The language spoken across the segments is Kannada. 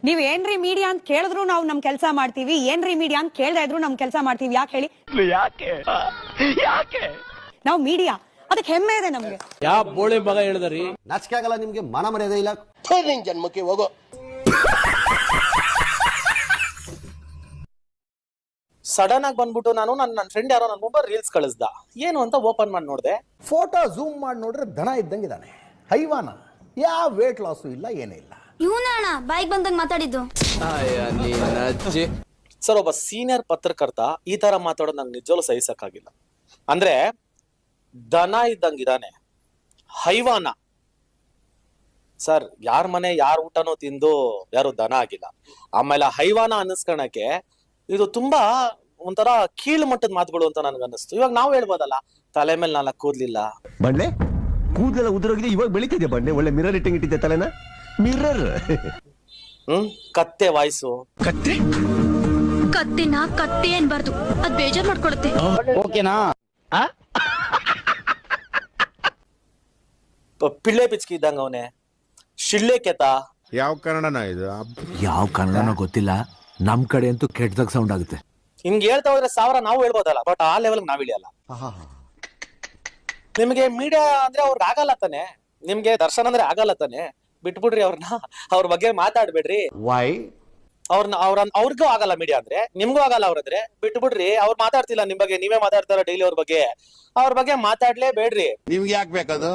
ನೀವ್ ಏನ್ರಿ ಮೀಡಿಯಾ ಅಂತ ಕೇಳಿದ್ರು ನಾವು ನಮ್ ಕೆಲಸ ಮಾಡ್ತೀವಿ, ಏನ್ರಿ ಮೀಡಿಯಾ ಅಂತ ಕೇಳ್ದೆ ಇದ್ರು ನಮ್ ಕೆಲಸ ಮಾಡ್ತೀವಿ. ಯಾಕೆ ಹೇಳಿ? ಯಾಕೆ ನಾವು ಮೀಡಿಯಾ, ಅದಕ್ಕೆ ಹೆಮ್ಮೆ ಇದೆ ನಮ್ಗೆ. ಯಾವ ಬೋಳಿ ಮಗ ಹೇಳಿದ್ರಿ? ನಾಚಿಕೆ ಆಗಲ್ಲ ನಿಮ್ಗೆ? ಮಾನ ಮರ್ಯಾದೆ ಇಲ್ಲ? ನಿನ್ ಜನ್ಮಕ್ಕೆ ಹೋಗೋ. ಸಡನ್ ಆಗಿ ಬಂದ್ಬಿಟ್ಟು ನನ್ನ ಫ್ರೆಂಡ್ ಯಾರೋ ನನ್ನ ಮೊಬೈಲ್ ರೀಲ್ಸ್ ಕಳಿಸ್ದ, ಏನು ಅಂತ ಓಪನ್ ಮಾಡಿ ನೋಡಿದೆ. ಫೋಟೋ ಝೂಮ್ ಮಾಡಿ ನೋಡ್ರೆ ದನ ಇದ್ದಂಗಿದ್ದಾನೆ, ಹೈವಾನ. ಯಾವ ವೇಟ್ ಲಾಸು ಇಲ್ಲ, ಏನೇ ಇಲ್ಲ. ಇವನಣ್ಣ ಬಾಯಿಗೆ ಬಂದಂಗ್ ಮಾತಾಡಿದ್ದು. ಸರ್, ಒಬ್ಬ ಸೀನಿಯರ್ ಪತ್ರಕರ್ತ ಈ ತರ ಮಾತಾಡೋದು ನಂಗೆ ನಿಜವೂ ಸಹಿಸಕ್ಕಾಗಿಲ್ಲ. ಅಂದ್ರೆ ದನ ಇದ್ದಂಗಿದಾನೆ, ಹೈವಾನ. ಸರ್, ಯಾರ ಮನೆ ಯಾರ ಊಟನೋ ತಿಂದು ಯಾರು ದನ ಆಗಿಲ್ಲ. ಆಮೇಲೆ ಹೈವಾನ ಅನ್ನಿಸ್ಕೊಳಕ್ಕೆ ಇದು ತುಂಬಾ ಒಂಥರ ಕೀಳು ಮಟ್ಟದ ಮಾತುಗಳು ಅಂತ ನನ್ಗೆ ಅನ್ನಿಸ್ತು. ಇವಾಗ ನಾವು ಹೇಳ್ಬೋದಲ್ಲ, ತಲೆ ಮೇಲೆ 4 ಕೂದ್ಲಿಲ್ಲ. ಬಂಡೆ ಕೂದಲೆಲ್ಲ ಉದುರೋಗಿದೆ, ಇವಾಗ ಬೆಳಿತಿದೆ ಬಂಡೆ. ಒಳ್ಳೆ ಮಿರರ್ ಇಟ್ಟಂಗಿಟ್ಟಿದ್ದೆ ತಲೆನ, ಮಿರರ್. ಕತ್ತೆ ವಾಯ್ಸು. ಕತ್ತೆನ ಕತ್ತೆ ಅನ್ಬಾರ್ದು, ಅದ್ ಬೇಜಾರ್ ಮಾಡ್ಕೊಳುತ್ತೆ. ಓಕೆನಾ? ಪಿಳ್ಳೆ ಪಿಚ್ಕಿ ಇದ್ದಂಗ ಅವನೇ, ಶಿಳ್ಳೆ ಕೆತ. ಯಾವ ಕನ್ನಡನ ಇದು? ಯಾವ ಕನ್ನಡನೋ ಗೊತ್ತಿಲ್ಲ, ನಮ್ ಕಡೆ ಅಂತೂ ಕೆಟ್ಟದಾಗ ಸೌಂಡ್ ಆಗುತ್ತೆ. ಹಿಂಗ್ ಹೇಳ್ತಾ ಹೋದ್ರೆ 1000 ನಾವು ಹೇಳ್ಬೋದಲ್ಲ, ಬಟ್ ಆ ಲೆವೆಲ್ ನಾವ್ ಇಳಿಯಲ್ಲ. ನಿಮ್ಗೆ ಮೀಡಿಯಾ ಅಂದ್ರೆ ಅವ್ರಿಗೆ ಆಗಲ್ಲ ತಾನೆ, ನಿಮ್ಗೆ ದರ್ಶನ್ ಅಂದ್ರೆ ಆಗಲ್ಲ ತಾನೆ, ಬಿಟ್ಬಿಡ್ರಿ ಅವ್ರನ್ನ. ಅವ್ರ ಬಗ್ಗೆ ಮಾತಾಡ್ಬೇಡ್ರಿ. ವೈ? ಅವ್ರಿಗೂ ಆಗಲ್ಲ ಮೀಡಿಯಾ ಅಂದ್ರೆ, ನಿಮ್ಗೂ ಆಗಲ್ಲ ಅವ್ರದ್ರೆ, ಬಿಟ್ಬಿಡ್ರಿ. ಅವ್ರು ಮಾತಾಡ್ತಿಲ್ಲ ನಿಮ್ ಬಗ್ಗೆ, ನೀವೇ ಮಾತಾಡ್ತಾರ ಡೈಲಿ ಅವ್ರ ಬಗ್ಗೆ ಮಾತಾಡ್ಲೇಬೇಡ್ರಿ. ನಿಮ್ಗೆ ಯಾಕೆ ಬೇಕದು?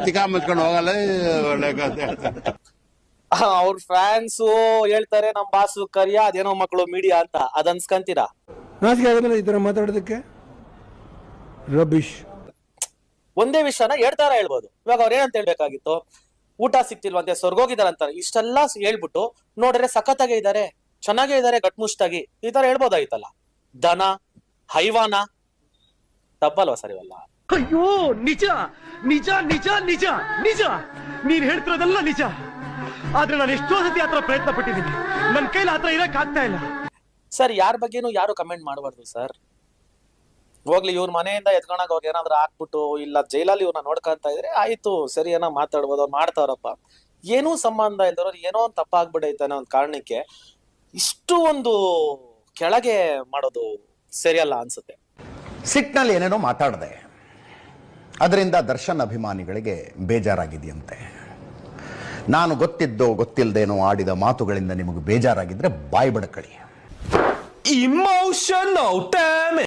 ತಿಕಾ ಮುಚ್ಕೊಂಡು ಹೋಗಲ್ಲ. ಅವ್ರ ಫ್ಯಾನ್ಸು ಹೇಳ್ತಾರೆ ನಮ್ ಬಾಸು ಕರಿಯ ಅದೇನೋ ಮಕ್ಕಳು ಮೀಡಿಯಾ ಅಂತ, ಅದ್ ಅನ್ಸ್ಕಂತೀರಾ? ನಾಚಿಕೆ ಆಗೋದಿಲ್ಲ ಈ ತರ ಮಾತಾಡೋದಕ್ಕೆ? ರಬಿಶ್. ಒಂದೇ ವಿಷಯನ ಹೇಳ್ತಾರ ಹೇಳ್ಬೋದು. ಇವಾಗ ಅವ್ರ ಏನಂತ ಹೇಳ್ಬೇಕಾಗಿತ್ತು, ಊಟ ಸಿಕ್ತಿಲ್ವಂತೆ, ಸ್ವರ್ಗೋಗಿದಾರ ಅಂತಾರೆ. ಇಷ್ಟೆಲ್ಲ ಹೇಳ್ಬಿಟ್ಟು ನೋಡ್ರೆ ಸಖತ್ತಾಗೆ ಇದಾರೆ, ಚೆನ್ನಾಗೇ ಇದಾರೆ, ಗಟ್ಮುಷ್ಟಾಗಿ, ಈ ತರ ಹೇಳ್ಬೋದಾಗಿತ್ತಲ್ಲ. ದನ, ಹೈವಾನ, ತಪ್ಪಲ್ವಾ ಸರ್ ಇವೆಲ್ಲ? ಅಯ್ಯೋ, ನಿಜ ನಿಜ ನಿಜ ನಿಜ ನಿಜ, ನೀನ್ ಹೇಳ್ತಿರೋದೆಲ್ಲ ನಿಜ. ಆದ್ರೆ ನಾನು ಎಷ್ಟೋ ಸತಿ ಆತರ ಪ್ರಯತ್ನ ಪಟ್ಟಿದ್ದೀನಿ, ನನ್ನ ಕೈಲಿ ಆತರ ಇರಕ್ ಆಗ್ತಾ ಇಲ್ಲ. ಸರ್, ಯಾರ ಬಗ್ಗೆನೂ ಯಾರು ಕಮೆಂಟ್ ಮಾಡಬಾರ್ದು ಸರ್. ಹೋಗ್ಲಿ, ಇವ್ರ ಮನೆಯಿಂದ ಎತ್ಕೊಂಡಾಗ ಅವ್ರಿಗೆ ಏನಾದ್ರು ಹಾಕ್ಬಿಟ್ಟು ಇಲ್ಲ ಜೈಲಲ್ಲಿ ಇವ್ರನ್ನ ನೋಡ್ಕೊಂತ ಇದ್ರೆ ಆಯ್ತು, ಸರಿ, ಏನೋ ಮಾತಾಡ್ಬೋದು, ಅವ್ರು ಮಾಡ್ತಾರಪ್ಪ. ಏನೂ ಸಂಬಂಧ ಇಲ್ದವ್ರು ಏನೋ ಒಂದು ತಪ್ಪಾಗ್ಬಿಡೈತೆ ಅನ್ನೋ ಒಂದು ಕಾರಣಕ್ಕೆ ಇಷ್ಟು ಒಂದು ಕೆಳಗೆ ಮಾಡೋದು ಸರಿಯಲ್ಲ ಅನ್ಸುತ್ತೆ. ಸಿಟ್ನಲ್ಲಿ ಏನೇನೋ ಮಾತಾಡಿದೆ, ಅದರಿಂದ ದರ್ಶನ್ ಅಭಿಮಾನಿಗಳಿಗೆ ಬೇಜಾರಾಗಿದೆಯಂತೆ. ನಾನು ಗೊತ್ತಿದ್ದೋ ಗೊತ್ತಿಲ್ಲದೇನೋ ಆಡಿದ ಮಾತುಗಳಿಂದ ನಿಮಗೆ ಬೇಜಾರಾಗಿದ್ರೆ ಬಾಯಿ ಬಡ್ಕಳಿ. Emotional damage.